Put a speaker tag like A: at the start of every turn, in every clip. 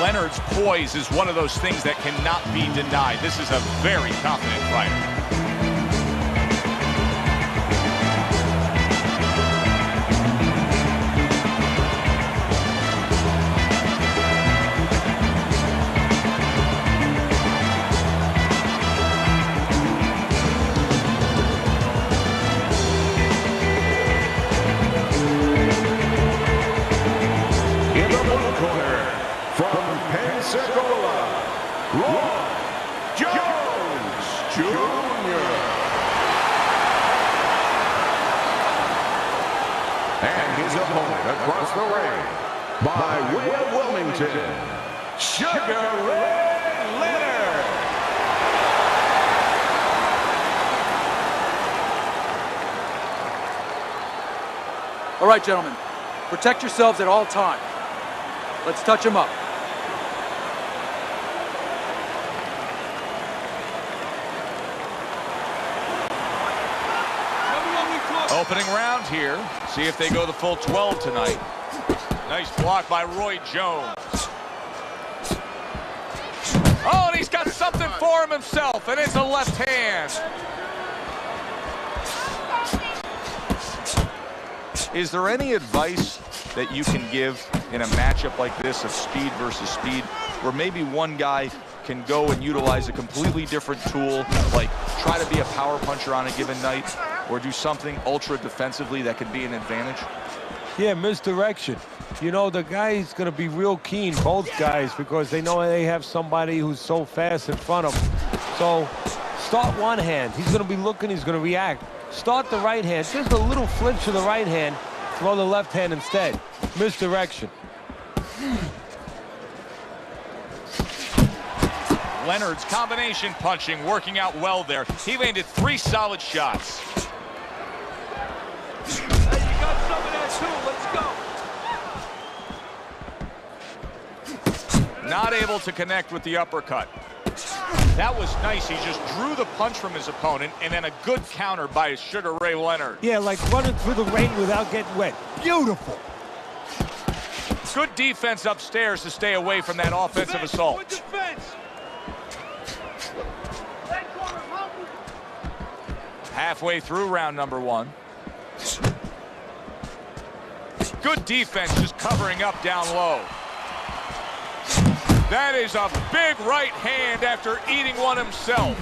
A: Leonard's poise is one of those things that cannot be denied. This is a very confident fighter.
B: And his opponent across the ring, by way of Wilmington, Sugar Ray Leonard.
C: All right, gentlemen, protect yourselves at all times. Let's touch him up.
A: Opening round here. See if they go the full 12 tonight. Nice block by Roy Jones. Oh, and he's got something for him himself, and it's a left hand. Is there any advice that you can give in a matchup like this of speed versus speed, where maybe one guy can go and utilize a completely different tool, like try to be a power puncher on a given night, or do something ultra defensively that could be an advantage?
D: Yeah, misdirection. You know, the guy's going to be real keen, both guys, because they know they have somebody who's so fast in front of them. So start one hand. He's going to be looking, he's going to react. Start the right hand. Just a little flinch to the right hand. Throw the left hand instead. Misdirection.
A: Leonard's combination punching working out well there. He landed 3 solid shots.
C: Hey, you got some of that too. Let's go.
A: Not able to connect with the uppercut. That was nice. He just drew the punch from his opponent, and then a good counter by Sugar Ray Leonard.
D: Yeah, like running through the rain without getting wet. Beautiful.
A: Good defense upstairs to stay away from that offensive assault. Halfway through round number 1. Good defense, just covering up down low. That is a big right hand after eating one himself.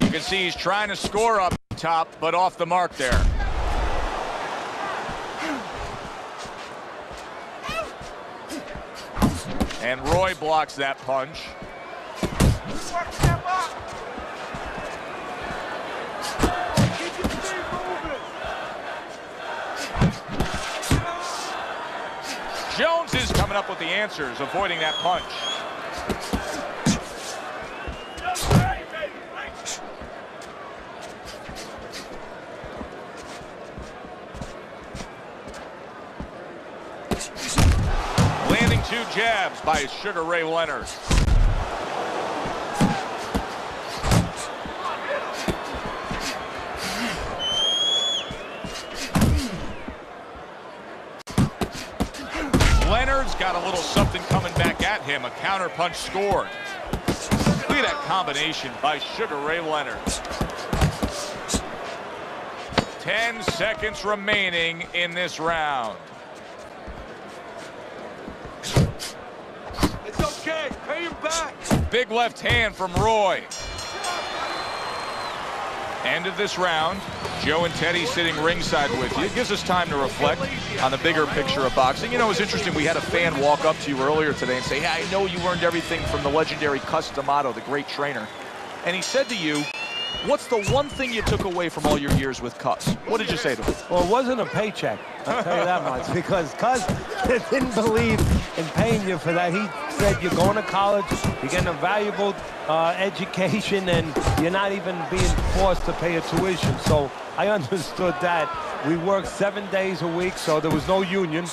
A: You can see he's trying to score up top, but off the mark there. And Roy blocks that punch. Jones is coming up with the answers, avoiding that punch. Landing 2 jabs by Sugar Ray Leonard. Leonard's got a little something coming back at him. A counter punch scored. Look at that combination by Sugar Ray Leonard. 10 seconds remaining in this round.
C: It's okay. Pay him back.
A: Big left hand from Roy. End of this round. Joe and Teddy sitting ringside with you. It gives us time to reflect on the bigger picture of boxing. You know, it's interesting. We had a fan walk up to you earlier today and say, hey, I know you learned everything from the legendary Cus D'Amato, the great trainer. And he said to you, what's the one thing you took away from all your years with Cus? What did you say to him?
D: Well, it wasn't a paycheck, I'll tell you that much, because Cus didn't believe in paying you for that. He said you're going to college, you're getting a valuable education, and you're not even being forced to pay a tuition. So I understood that. We worked 7 days a week, so there was no union.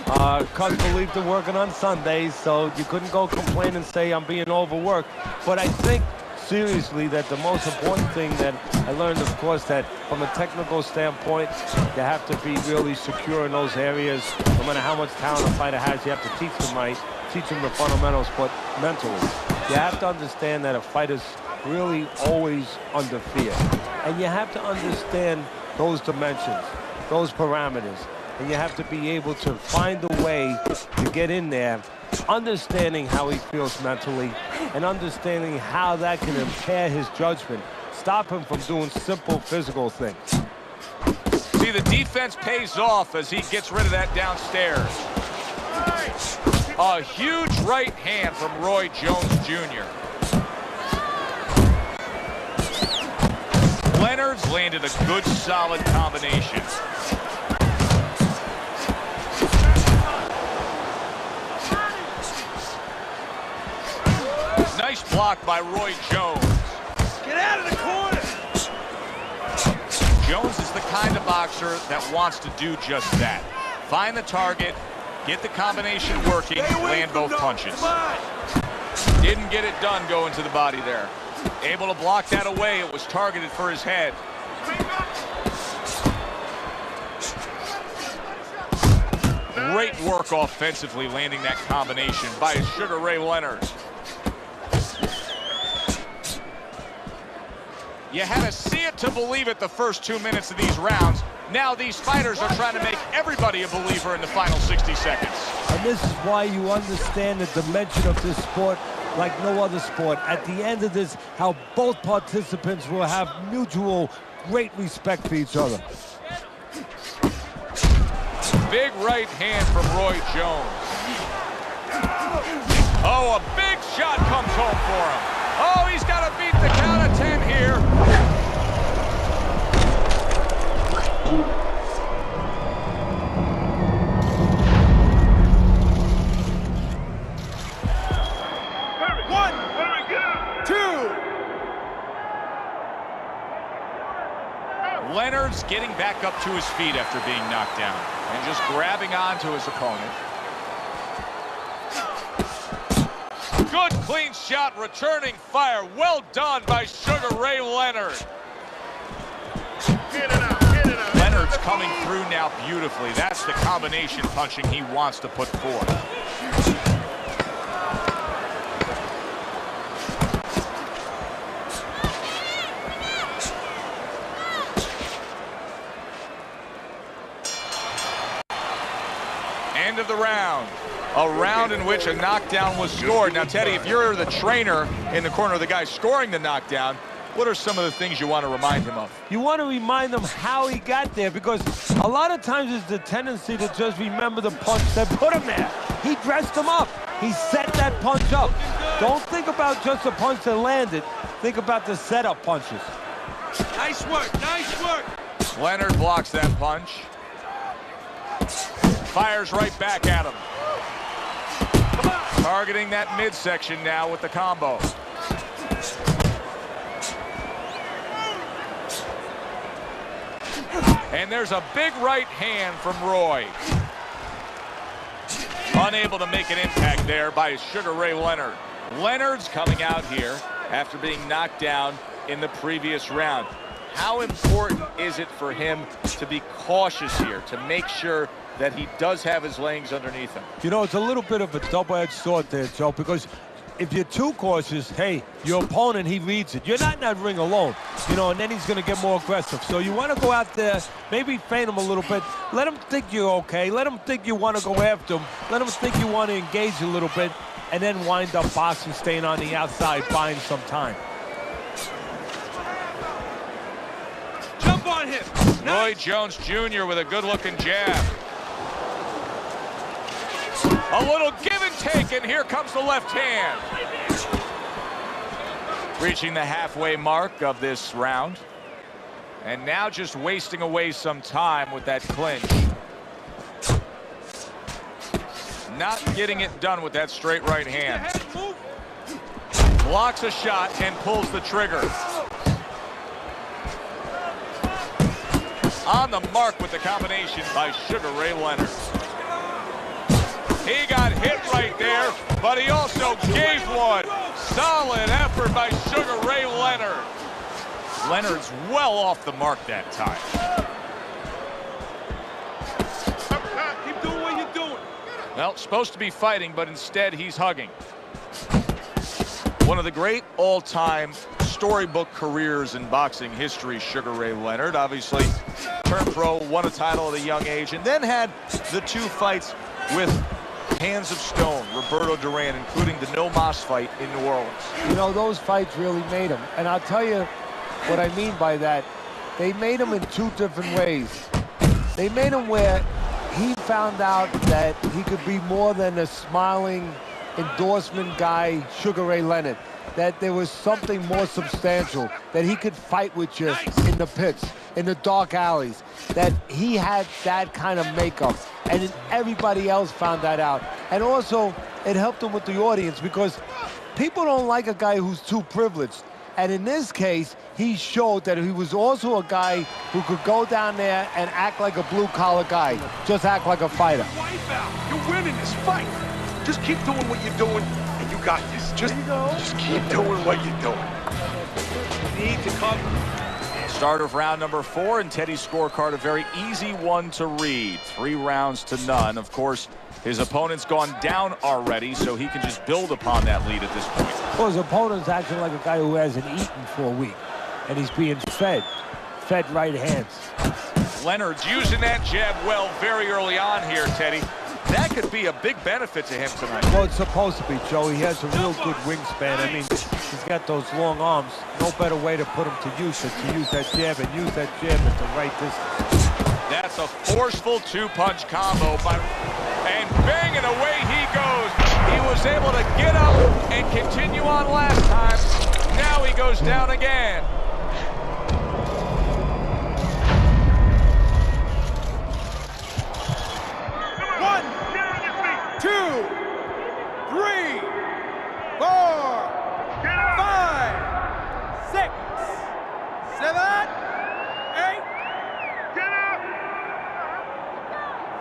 D: Cus believed in working on Sundays, so you couldn't go complain and say I'm being overworked. But I think seriously that the most important thing that I learned, of course, that from a technical standpoint, you have to be really secure in those areas. No matter how much talent a fighter has, you have to teach them right, teach them the fundamentals, but mentally. You have to understand that a fighter's really always under fear. And you have to understand those dimensions, those parameters. And you have to be able to find a way to get in there, understanding how he feels mentally and understanding how that can impair his judgment, stop him from doing simple physical things.
A: See, the defense pays off as he gets rid of that downstairs. A huge right hand from Roy Jones Jr. Leonard's landed a good, solid combination. Nice block by Roy Jones.
C: Get out of the corner!
A: Jones is the kind of boxer that wants to do just that. Find the target, get the combination working, land both punches. Didn't get it done going to the body there. Able to block that away. It was targeted for his head. Great work offensively landing that combination by Sugar Ray Leonard. You had to see it to believe it the first 2 minutes of these rounds. Now these fighters are trying to make everybody a believer in the final 60 seconds.
D: And this is why you understand the dimension of this sport like no other sport. At the end of this, how both participants will have mutual great respect for each other.
A: Big right hand from Roy Jones. Oh, a big shot comes home for him. Oh, he's got to beat the count of 10 here.
C: One, two.
A: Leonard's getting back up to his feet after being knocked down and just grabbing onto his opponent. Good clean shot, returning fire. Well done by Sugar Ray Leonard.
B: Get it out, get it out.
A: Leonard's coming through now beautifully. That's the combination punching he wants to put forth. End of the round. A round in which a knockdown was scored. Now, Teddy, if you're the trainer in the corner of the guy scoring the knockdown, what are some of the things you want to remind him of?
D: You want to remind him how he got there, because a lot of times it's the tendency to just remember the punch that put him there. He dressed him up. He set that punch up. Don't think about just the punch that landed. Think about the setup punches.
C: Nice work, nice work.
A: Leonard blocks that punch. Fires right back at him. Targeting that midsection now with the combo. And there's a big right hand from Roy. Unable to make an impact there by Sugar Ray Leonard. Leonard's coming out here after being knocked down in the previous round. How important is it for him to be cautious here, to make sure that he does have his legs underneath him?
D: You know, it's a little bit of a double-edged sword there, Joe, because if you're too cautious, hey, your opponent, he reads it. You're not in that ring alone, you know, and then he's going to get more aggressive. So you want to go out there, maybe feint him a little bit. Let him think you're okay. Let him think you want to go after him. Let him think you want to engage a little bit, and then wind up boxing, staying on the outside, buying some time.
C: Jump on him.
A: Roy Jones Jr. with a good-looking jab. A little give and take, and here comes the left hand. Reaching the halfway mark of this round. And now just wasting away some time with that clinch. Not getting it done with that straight right hand. Blocks a shot and pulls the trigger. On the mark with the combination by Sugar Ray Leonard. He got hit right there, but he also gave one. Solid effort by Sugar Ray Leonard. Leonard's well off the mark that time.
C: Keep doing what you're doing.
A: Well, supposed to be fighting, but instead he's hugging. One of the great all-time storybook careers in boxing history, Sugar Ray Leonard. Obviously, turned pro, won a title at a young age, and then had the 2 fights with Hands of Stone, Roberto Duran, including the No Mas fight in New Orleans.
D: You know, those fights really made him. And I'll tell you what I mean by that. They made him in 2 different ways. They made him where he found out that he could be more than a smiling endorsement guy, Sugar Ray Leonard. That there was something more substantial, that he could fight with you in the pits, in the dark alleys, that he had that kind of makeup. And everybody else found that out. And also, it helped him with the audience because people don't like a guy who's too privileged. And in this case, he showed that he was also a guy who could go down there and act like a blue-collar guy, just act like a fighter.
E: Wipe out. You're winning this fight. Just keep doing what you're doing, and you got this. Just keep doing what you're doing.
C: Need to come.
A: Start of round number 4, and Teddy's scorecard, a very easy one to read. 3 rounds to none. Of course, his opponent's gone down already, so he can just build upon that lead at this point.
D: Well, his opponent's acting like a guy who hasn't eaten for a week, and he's being fed right hands.
A: Leonard's using that jab well very early on here, Teddy. That could be a big benefit to him tonight.
D: Well, it's supposed to be, Joe. He has a real good wingspan. I mean, he's got those long arms. No better way to put him to use it, to use that jab and use that jab at the right distance.
A: That's a forceful 2-punch combo, and banging away he goes. He was able to get up and continue on last time. Now he goes down again.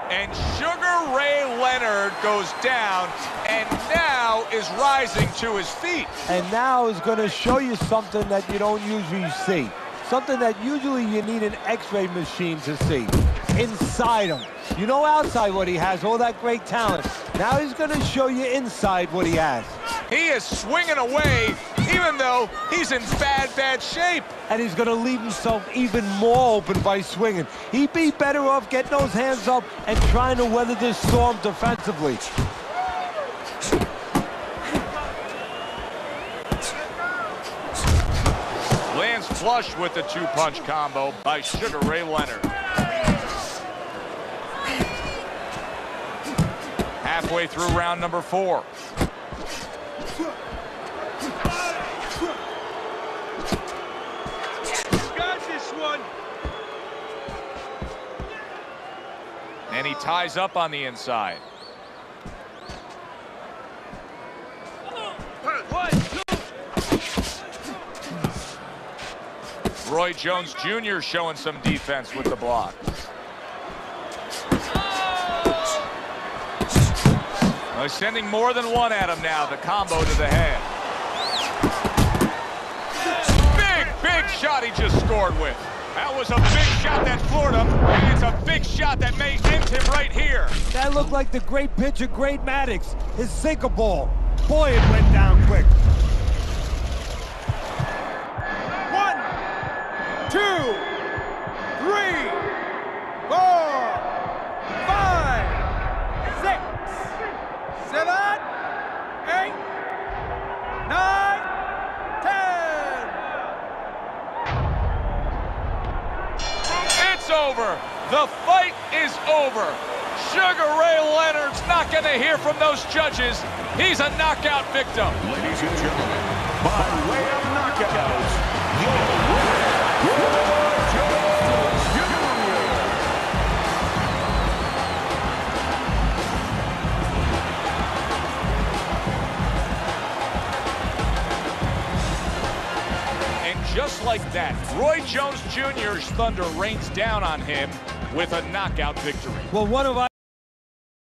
A: And Sugar Ray Leonard goes down and now is rising to his feet.
D: And now is going to show you something that you don't usually see. Something that usually you need an X-ray machine to see. Inside him. You know outside what he has, all that great talent. Now he's going to show you inside what he has.
A: He is swinging away, even though he's in bad shape.
D: And he's going to leave himself even more open by swinging. He'd be better off getting those hands up and trying to weather this storm defensively.
A: Lands flush with the 2-punch combo by Sugar Ray Leonard. Halfway through round number 4.
E: Got this one.
A: And he ties up on the inside. Roy Jones Jr. showing some defense with the block. Well, he's sending more than one at him now. The combo to the head. Big shot he just scored with. That was a big shot that floored him, and it's a big shot that may end him right here.
D: That looked like the great pitcher, Great Maddox, his sinker ball. Boy, it went down quick.
E: 1, 2, 3, 4, 5, 6, 7, 8, 9, 10.
A: It's over. The fight is over. Sugar Ray Leonard's not going to hear from those judges. He's a knockout victim.
B: Ladies and gentlemen, by way of knockouts, your winner, Roy Jones Jr.
A: And just like that, Roy Jones Jr.'s thunder rains down on him with a knockout victory.
D: Well, one of our